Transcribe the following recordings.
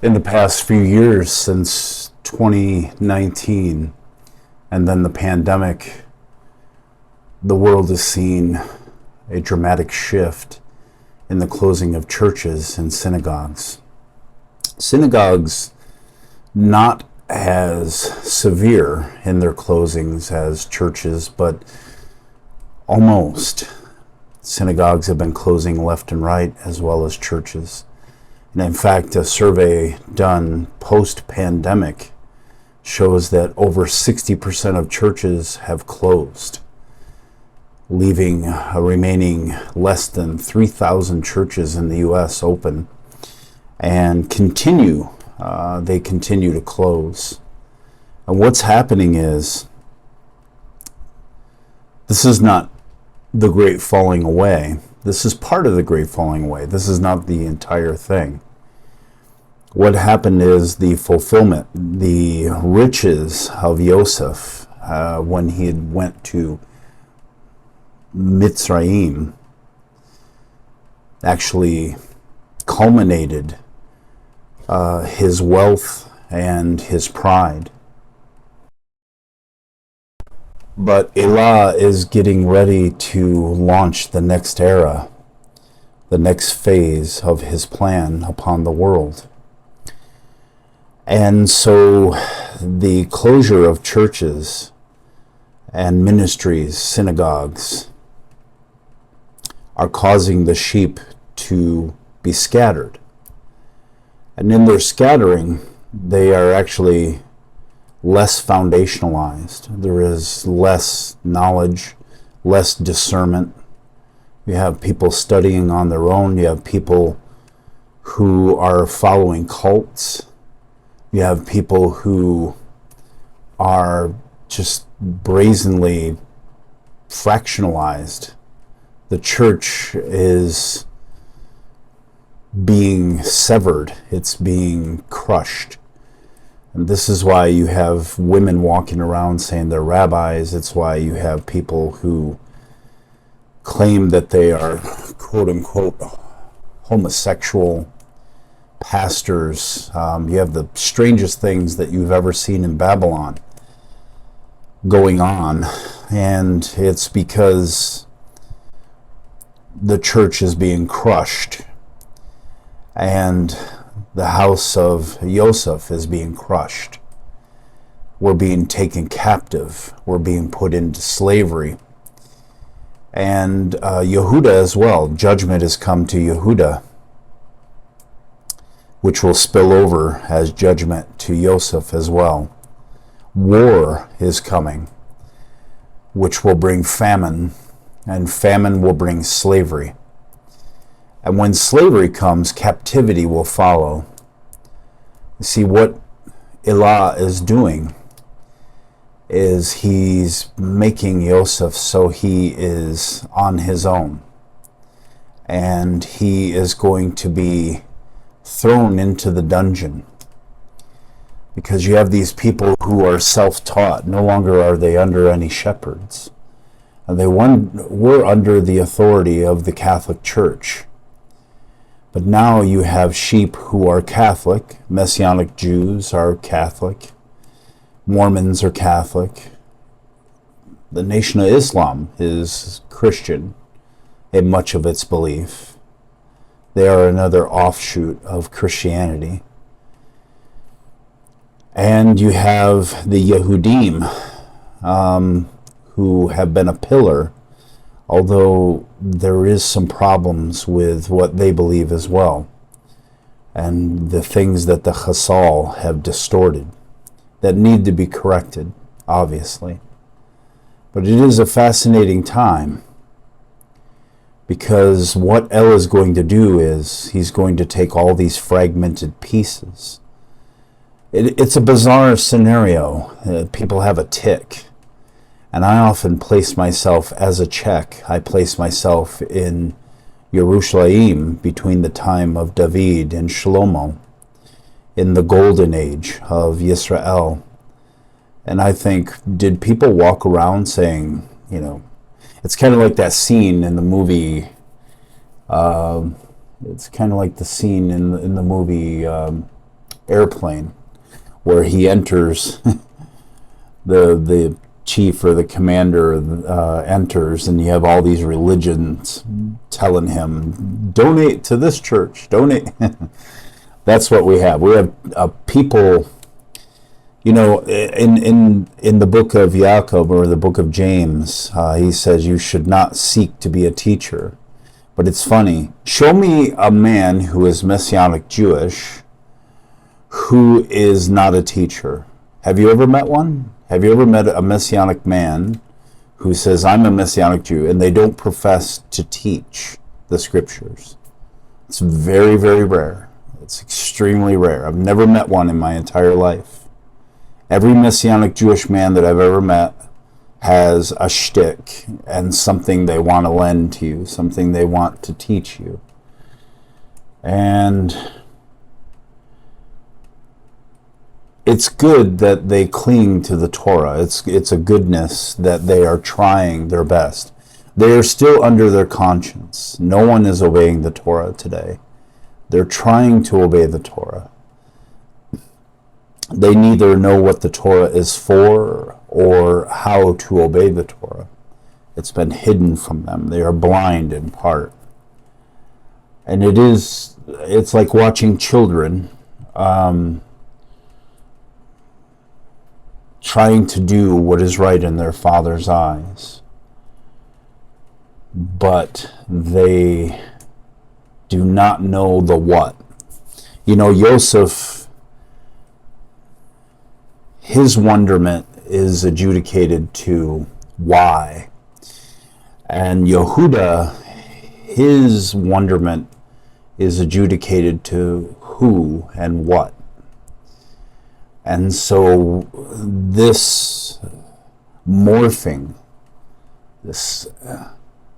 in the past few years since 2019 and then the pandemic, the world has seen a dramatic shift in the closing of churches and synagogues. Synagogues not as severe in their closings as churches, but almost. Synagogues have been closing left and right as well as churches. And in fact, a survey done post-pandemic shows that over 60% of churches have closed, leaving a remaining less than 3,000 churches in the U.S. open, and they continue to close. And what's happening is, this is not the great falling away. This is part of the great falling away. This is not the entire thing. What happened is the fulfillment, the riches of Yosef when he had went to Mitzrayim actually culminated his wealth and his pride. But Elah is getting ready to launch the next era, the next phase of his plan upon the world. And so the closure of churches and ministries, synagogues, are causing the sheep to be scattered. And in their scattering, they are actually less foundationalized. There is less knowledge, less discernment. You have people studying on their own. You have people who are following cults. You have people who are just brazenly fractionalized. The church is being severed. It's being crushed. And this is why you have women walking around saying they're rabbis. It's why you have people who claim that they are quote-unquote homosexual pastors. You have the strangest things that you've ever seen in Babylon going on. And it's because the church is being crushed. And the house of Yosef is being crushed. We're being taken captive. We're being put into slavery. And Yehuda as well. Judgment has come to Yehuda, which will spill over as judgment to Yosef as well. War is coming, which will bring famine, and famine will bring slavery. And when slavery comes, captivity will follow. You see, what Elah is doing is he's making Yosef so he is on his own. And he is going to be thrown into the dungeon. Because you have these people who are self-taught. No longer are they under any shepherds. They were under the authority of the Catholic Church. But now you have sheep who are Catholic. Messianic Jews are Catholic. Mormons are Catholic. The Nation of Islam is Christian in much of its belief. They are another offshoot of Christianity. And you have the Yehudim, who have been a pillar, although there is some problems with what they believe as well, and the things that the Chazal have distorted that need to be corrected, obviously. But it is a fascinating time, because what El is going to do is he's going to take all these fragmented pieces. It's a bizarre scenario. People have a tick. And I often place myself as a Czech. I place myself in Yerushalayim between the time of David and Shlomo, in the golden age of Yisrael. And I think, did people walk around saying, it's kind of like that scene in the movie, Airplane, where he enters, the chief or the commander enters, and you have all these religions telling him, donate to this church, donate. That's what we have. We have people, in the book of Jacob or the book of James, he says you should not seek to be a teacher. But it's funny. Show me a man who is Messianic Jewish who is not a teacher. Have you ever met one? Have you ever met a Messianic man who says, I'm a Messianic Jew, and they don't profess to teach the scriptures? It's very, very rare. It's extremely rare. I've never met one in my entire life. Every Messianic Jewish man that I've ever met has a shtick and something they want to lend to you, something they want to teach you. And it's good that they cling to the Torah. It's a goodness that they are trying their best. They are still under their conscience. No one is obeying the Torah today. They're trying to obey the Torah. They neither know what the Torah is for or how to obey the Torah. It's been hidden from them. They are blind in part. And it's like watching children trying to do what is right in their father's eyes. But they do not know the what. Yosef, his wonderment is adjudicated to why. And Yehuda, his wonderment is adjudicated to who and what. And so this morphing, this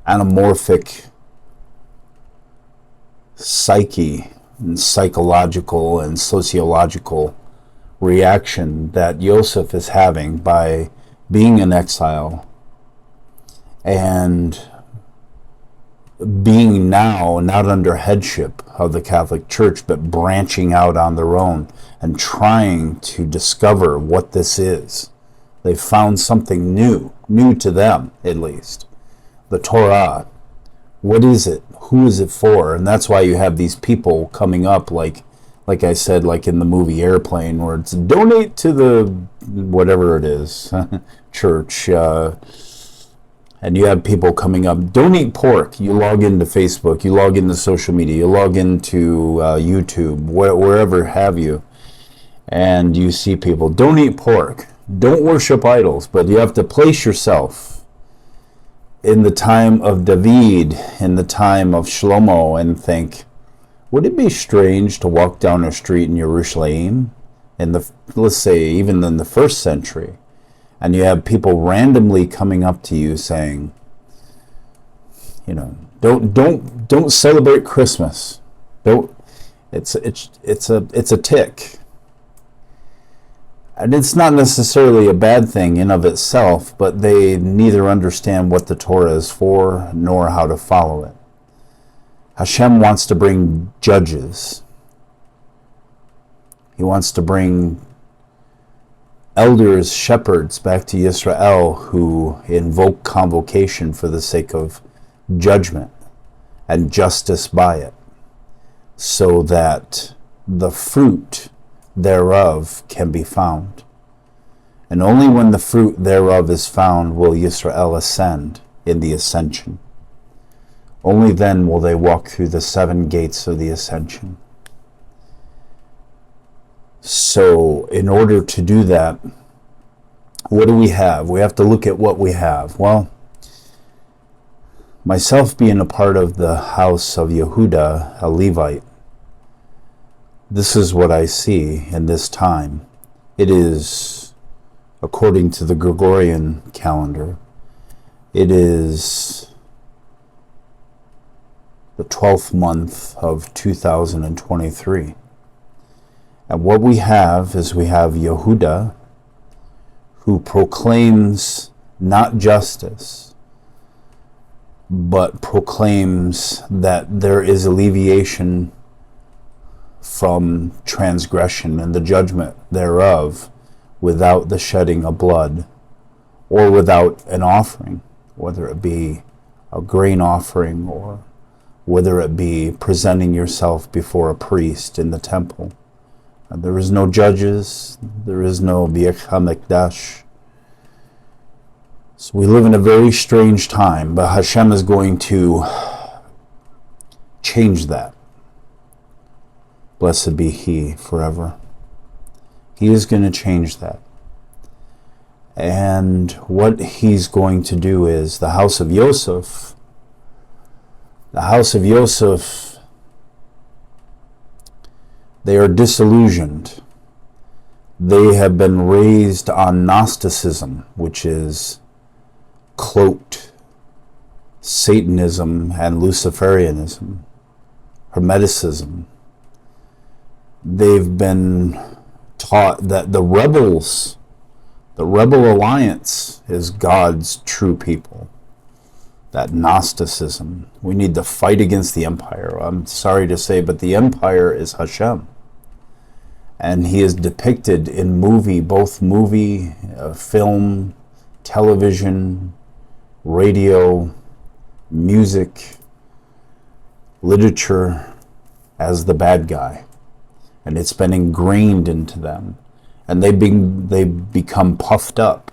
anamorphic psyche and psychological and sociological reaction that Joseph is having by being in exile and being now not under headship of the Catholic Church, but branching out on their own and trying to discover what this is. They found something new to them at least. The Torah. What is it? Who is it for? And that's why you have these people coming up like I said, like in the movie Airplane, where it's donate to the whatever it is, church. And you have people coming up, donate pork. You log into Facebook, you log into social media, you log into YouTube, wherever have you. And you see people, donate pork. Don't worship idols, but you have to place yourself in the time of David, in the time of Shlomo, and think, would it be strange to walk down a street in Jerusalem, let's say even in the 1st century, and you have people randomly coming up to you saying, don't celebrate Christmas. It's a tick. And it's not necessarily a bad thing in of itself, but they neither understand what the Torah is for nor how to follow it. Hashem wants to bring judges. He wants to bring elders, shepherds back to Israel who invoke convocation for the sake of judgment and justice by it, so that the fruit thereof can be found. And only when the fruit thereof is found will Yisrael ascend in the ascension. Only then will they walk through the 7 gates of the ascension. So in order to do that, what do we have? We have to look at what we have. Well, myself being a part of the house of Yehuda, a Levite, this is what I see in this time. It is, according to the Gregorian calendar, it is the 12th month of 2023. And what we have is we have Yehuda, who proclaims not justice, but proclaims that there is alleviation from transgression and the judgment thereof without the shedding of blood, or without an offering, whether it be a grain offering or whether it be presenting yourself before a priest in the temple. And there is no judges, there is no Beit HaMikdash. So we live in a very strange time, but Hashem is going to change that. Blessed be He forever. He is going to change that. And what He's going to do is the house of Yosef, they are disillusioned. They have been raised on Gnosticism, which is cloaked Satanism and Luciferianism, Hermeticism. They've been taught that the rebel alliance is God's true people. That Gnosticism. We need to fight against the empire. I'm sorry to say, but the empire is Hashem. And He is depicted in both movie, film, television, radio, music, literature, as the bad guy. And it's been ingrained into them. And they become puffed up.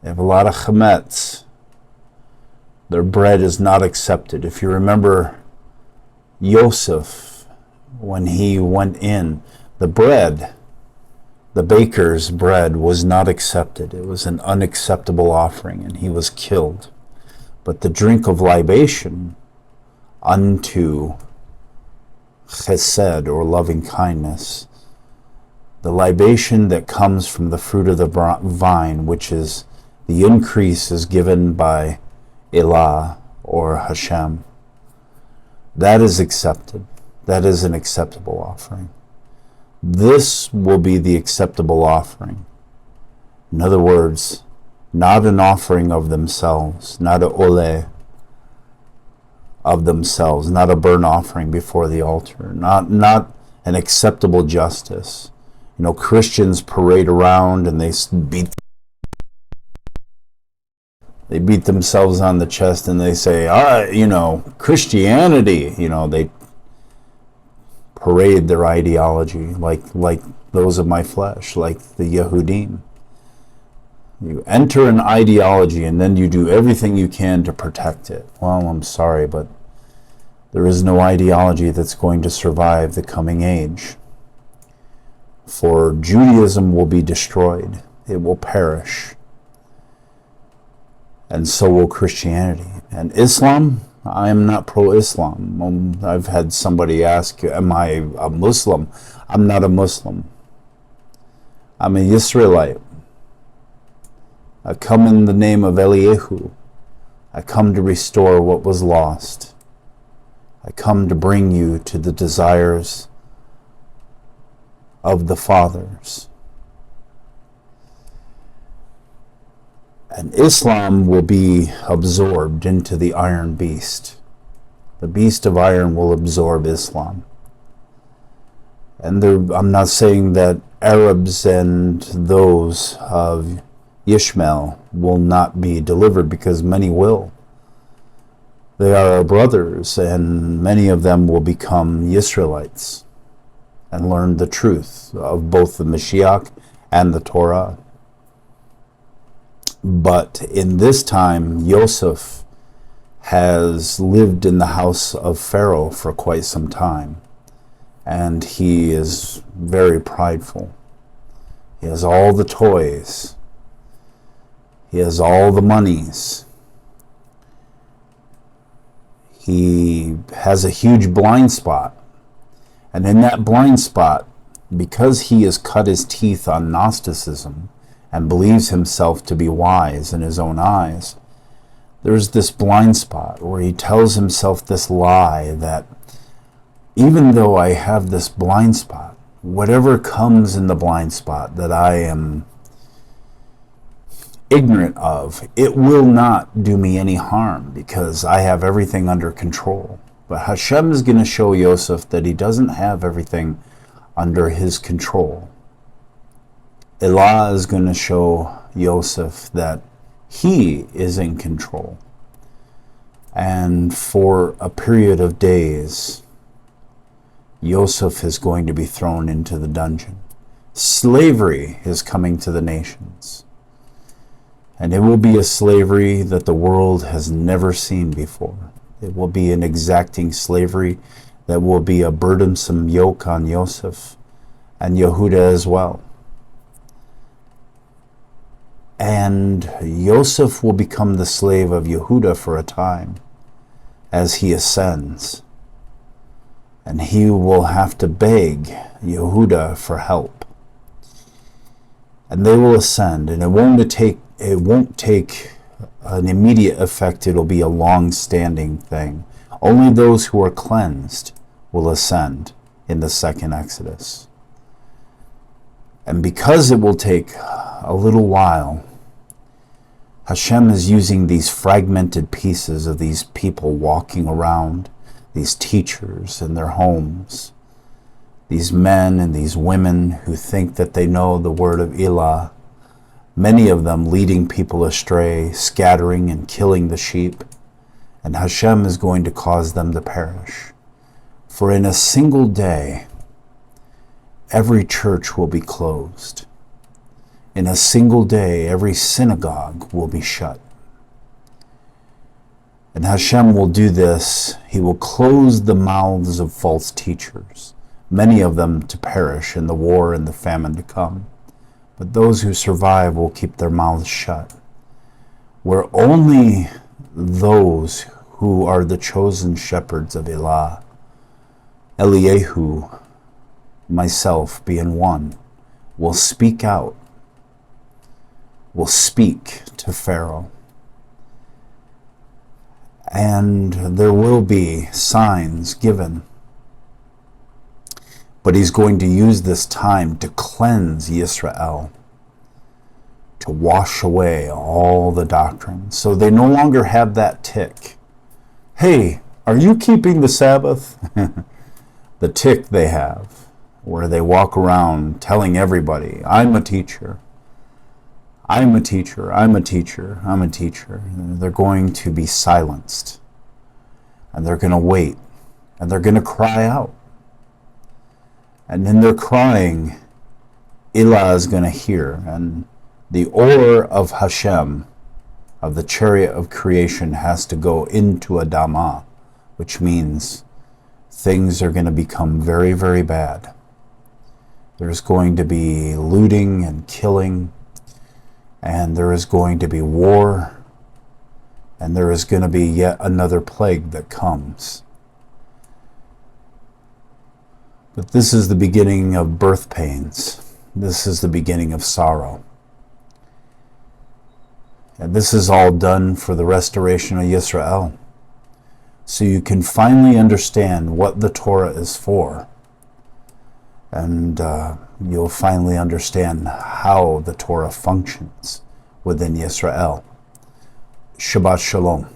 They have a lot of chametz. Their bread is not accepted. If you remember Yosef, when he went in, the baker's bread was not accepted. It was an unacceptable offering, and he was killed. But the drink of libation unto chesed, or loving kindness, the libation that comes from the fruit of the vine, which is the increase is given by Elah or Hashem, that is accepted. That is an acceptable offering. This will be the acceptable offering. In other words, not an offering of themselves, not a ole of themselves, not a burnt offering before the altar, not an acceptable justice. Christians parade around and they beat themselves on the chest and they say, Christianity, they parade their ideology like those of my flesh, like the Yehudim. You enter an ideology and then you do everything you can to protect it. Well, I'm sorry, but there is no ideology that's going to survive the coming age. For Judaism will be destroyed. It will perish. And so will Christianity. And Islam, I am not pro-Islam. I've had somebody ask, am I a Muslim? I'm not a Muslim. I'm an Israelite. I come in the name of Eliyahu. I come to restore what was lost. I come to bring you to the desires of the fathers. And Islam will be absorbed into the iron beast. The beast of iron will absorb Islam. And I'm not saying that Arabs and those of Ishmael will not be delivered, because many will. They are our brothers, and many of them will become Israelites and learn the truth of both the Mashiach and the Torah. But in this time, Yosef has lived in the house of Pharaoh for quite some time, and he is very prideful. He has all the toys. He has all the monies. He has a huge blind spot. And in that blind spot, because he has cut his teeth on Gnosticism and believes himself to be wise in his own eyes, there's this blind spot where he tells himself this lie that even though I have this blind spot, whatever comes in the blind spot that I am ignorant of, it will not do me any harm because I have everything under control. But Hashem is going to show Yosef that he doesn't have everything under his control. Elah is going to show Yosef that he is in control. And for a period of days, Yosef is going to be thrown into the dungeon. Slavery is coming to the nations. And it will be a slavery that the world has never seen before. It will be an exacting slavery that will be a burdensome yoke on Yosef and Yehuda as well. And Yosef will become the slave of Yehuda for a time as he ascends. And he will have to beg Yehuda for help. And they will ascend, and it won't take an immediate effect. It'll be a long-standing thing. Only those who are cleansed will ascend in the second Exodus. And because it will take a little while, Hashem is using these fragmented pieces of these people walking around, these teachers in their homes, these men and these women who think that they know the word of Elah, many of them leading people astray, scattering and killing the sheep, and Hashem is going to cause them to perish. For in a single day, every church will be closed. In a single day, every synagogue will be shut. And Hashem will do this. He will close the mouths of false teachers, many of them to perish in the war and the famine to come. But those who survive will keep their mouths shut. Where only those who are the chosen shepherds of Elah, Eliyahu, myself being one, will speak out, will speak to Pharaoh. And there will be signs given. But he's going to use this time to cleanse Yisrael, to wash away all the doctrine. So they no longer have that tick. Hey, are you keeping the Sabbath? The tick they have, where they walk around telling everybody, I'm a teacher. I'm a teacher, I'm a teacher, I'm a teacher. And they're going to be silenced. And they're going to wait. And they're going to cry out. And in their crying, Elah is going to hear. And the oar of Hashem, of the chariot of creation, has to go into Adamah, which means things are going to become very, very bad. There's going to be looting and killing, and there is going to be war, and there is going to be yet another plague that comes. But this is the beginning of birth pains. This is the beginning of sorrow. And this is all done for the restoration of Yisrael. So you can finally understand what the Torah is for. And you'll finally understand how the Torah functions within Yisrael. Shabbat Shalom.